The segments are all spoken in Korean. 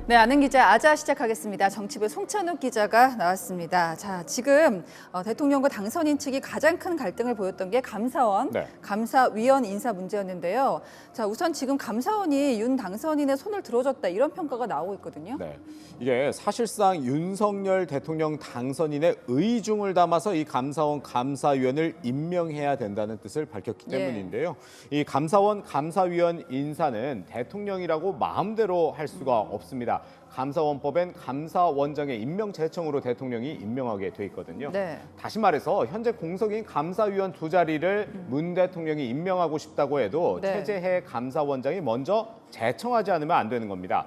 네, 아는 기자 아자 시작하겠습니다. 정치부 송찬욱 기자가 나왔습니다. 자, 지금 대통령과 당선인 측이 가장 큰 갈등을 보였던 게 감사원, 감사위원 인사 문제였는데요. 자, 우선 지금 감사원이 윤 당선인의 손을 들어줬다 이런 평가가 나오고 있거든요. 네, 이게 사실상 윤석열 대통령 당선인의 의중을 담아서 이 감사원, 감사위원을 임명해야 된다는 뜻을 밝혔기 때문인데요. 이 감사원, 감사위원 인사는 대통령이라고 마음대로 할 수가 없습니다. 감사원법엔 감사원장의 임명 제청으로 대통령이 임명하게 돼 있거든요. 다시 말해서 현재 공석인 감사위원 두 자리를 문 대통령이 임명하고 싶다고 해도 최재해 감사원장이 먼저 제청하지 않으면 안 되는 겁니다.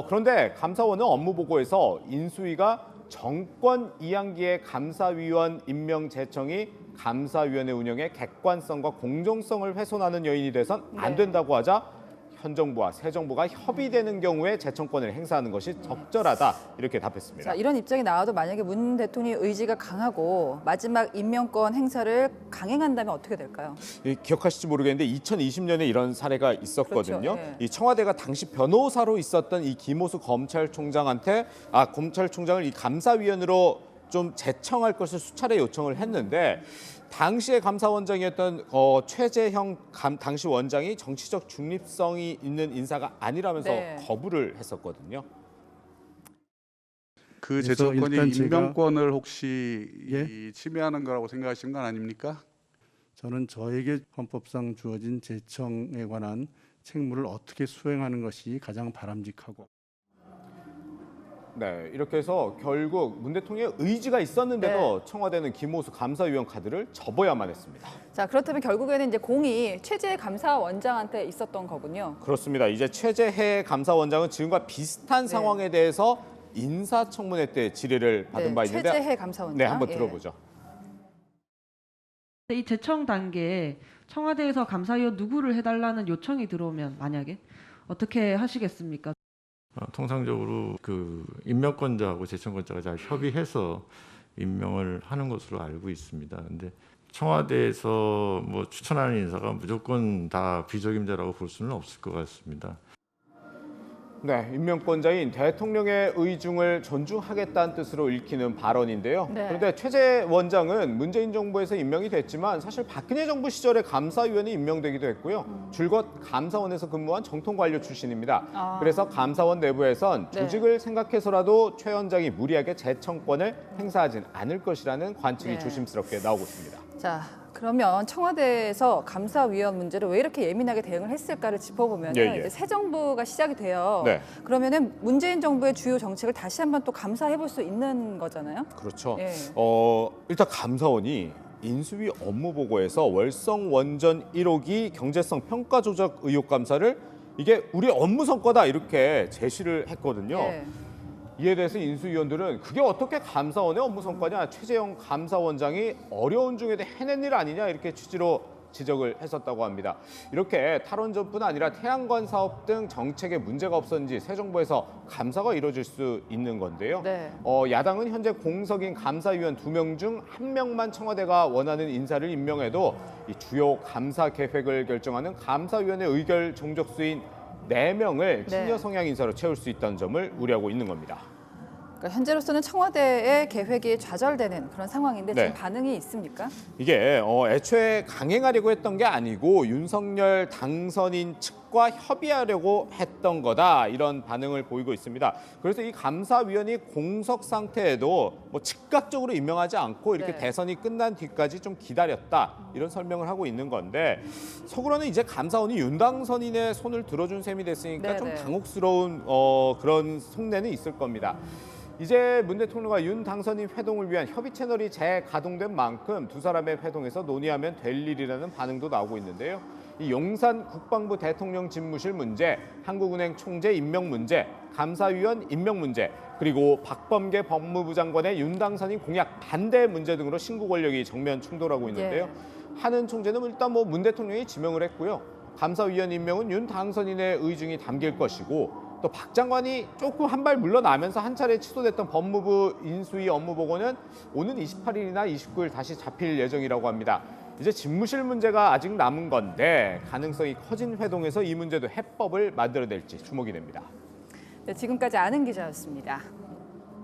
그런데 감사원은 업무보고에서 인수위가 정권 이양기의 감사위원 임명 제청이 감사위원회 운영의 객관성과 공정성을 훼손하는 요인이 돼선 안 된다고 하자 현 정부와 새 정부가 협의되는 경우에 제청권을 행사하는 것이 적절하다 이렇게 답했습니다. 자, 이런 입장이 나와도 만약에 문 대통령의 의지가 강하고 마지막 임명권 행사를 강행한다면 어떻게 될까요? 기억하실지 모르겠는데 2020년에 이런 사례가 있었거든요. 그렇죠. 이 청와대가 당시 변호사로 있었던 이 김호수 검찰총장한테 검찰총장을 이 감사위원으로 좀 제청할 것을 수차례 요청을 했는데 당시의 감사원장이었던 최재형 당시 원장이 정치적 중립성이 있는 인사가 아니라면서 거부를 했었거든요. 그 제청권이 임명권을 혹시 침해하는 거라고 생각하시는 건 아닙니까? 저는 저에게 헌법상 주어진 제청에 관한 책무를 어떻게 수행하는 것이 가장 바람직하고 네, 이렇게 해서 결국 문 대통령의 의지가 있었는데도 청와대는 김호수 감사위원 카드를 접어야만 했습니다. 자, 그렇다면 결국에는 이제 공이 최재해 감사원장한테 있었던 거군요. 그렇습니다. 이제 최재해 감사원장은 지금과 비슷한 상황에 대해서 인사청문회 때 질의를 받은 바 있는데 최재해 감사원장. 네, 한번 들어보죠. 이 제청 단계에 청와대에서 감사위원 누구를 해달라는 요청이 들어오면 만약에 어떻게 하시겠습니까? 통상적으로 그 임명권자하고 제청권자가 잘 협의해서 임명을 하는 것으로 알고 있습니다. 근데 청와대에서 뭐 추천하는 인사가 무조건 다 비적임자라고 볼 수는 없을 것 같습니다. 네, 임명권자인 대통령의 의중을 존중하겠다는 뜻으로 읽히는 발언인데요. 그런데 최재 원장은 문재인 정부에서 임명이 됐지만 사실 박근혜 정부 시절에 감사위원이 임명되기도 했고요. 줄곧 감사원에서 근무한 정통 관료 출신입니다. 그래서 감사원 내부에선 조직을 생각해서라도 최 원장이 무리하게 제청권을 행사하진 않을 것이라는 관측이 조심스럽게 나오고 있습니다. 자, 그러면 청와대에서 감사위원 문제를 왜 이렇게 예민하게 대응을 했을까를 짚어보면 이제 새 정부가 시작이 돼요. 그러면은 문재인 정부의 주요 정책을 다시 한번 또 감사해볼 수 있는 거잖아요. 그렇죠. 일단 감사원이 인수위 업무보고에서 월성 원전 1호기 경제성 평가 조작 의혹 감사를 이게 우리 업무 성과다 이렇게 제시를 했거든요. 이에 대해서 인수위원들은 그게 어떻게 감사원의 업무 성과냐, 최재형 감사원장이 어려운 중에도 해낸 일 아니냐 이렇게 취지로 지적을 했었다고 합니다. 이렇게 탈원전뿐 아니라 태양광 사업 등 정책에 문제가 없었는지 새 정부에서 감사가 이루어질 수 있는 건데요. 야당은 현재 공석인 감사위원 2명 중 1명만 청와대가 원하는 인사를 임명해도 이 주요 감사 계획을 결정하는 감사위원회 의결 종족수인 4명을 친여 성향 인사로 채울 수 있다는 점을 우려하고 있는 겁니다. 그러니까 현재로서는 청와대의 계획이 좌절되는 그런 상황인데 지금 반응이 있습니까? 이게 애초에 강행하려고 했던 게 아니고 윤석열 당선인 측과 협의하려고 했던 거다 이런 반응을 보이고 있습니다. 그래서 이 감사위원이 공석 상태에도 뭐 즉각적으로 임명하지 않고 이렇게 대선이 끝난 뒤까지 좀 기다렸다 이런 설명을 하고 있는 건데 속으로는 이제 감사원이 윤 당선인의 손을 들어준 셈이 됐으니까 좀 당혹스러운 그런 속내는 있을 겁니다. 이제 문 대통령과 윤 당선인 회동을 위한 협의 채널이 재가동된 만큼 두 사람의 회동에서 논의하면 될 일이라는 반응도 나오고 있는데요. 이 용산 국방부 대통령 집무실 문제, 한국은행 총재 임명 문제, 감사위원 임명 문제, 그리고 박범계 법무부 장관의 윤 당선인 공약 반대 문제 등으로 신구 권력이 정면 충돌하고 있는데요. 한은 총재는 일단 문 대통령이 지명을 했고요. 감사위원 임명은 윤 당선인의 의중이 담길 것이고 또 박 장관이 조금 한 발 물러나면서 한 차례 취소됐던 법무부 인수위 업무보고는 오는 28일이나 29일 다시 잡힐 예정이라고 합니다. 이제 집무실 문제가 아직 남은 건데 가능성이 커진 회동에서 이 문제도 해법을 만들어낼지 주목이 됩니다. 네, 지금까지 아는 기자였습니다.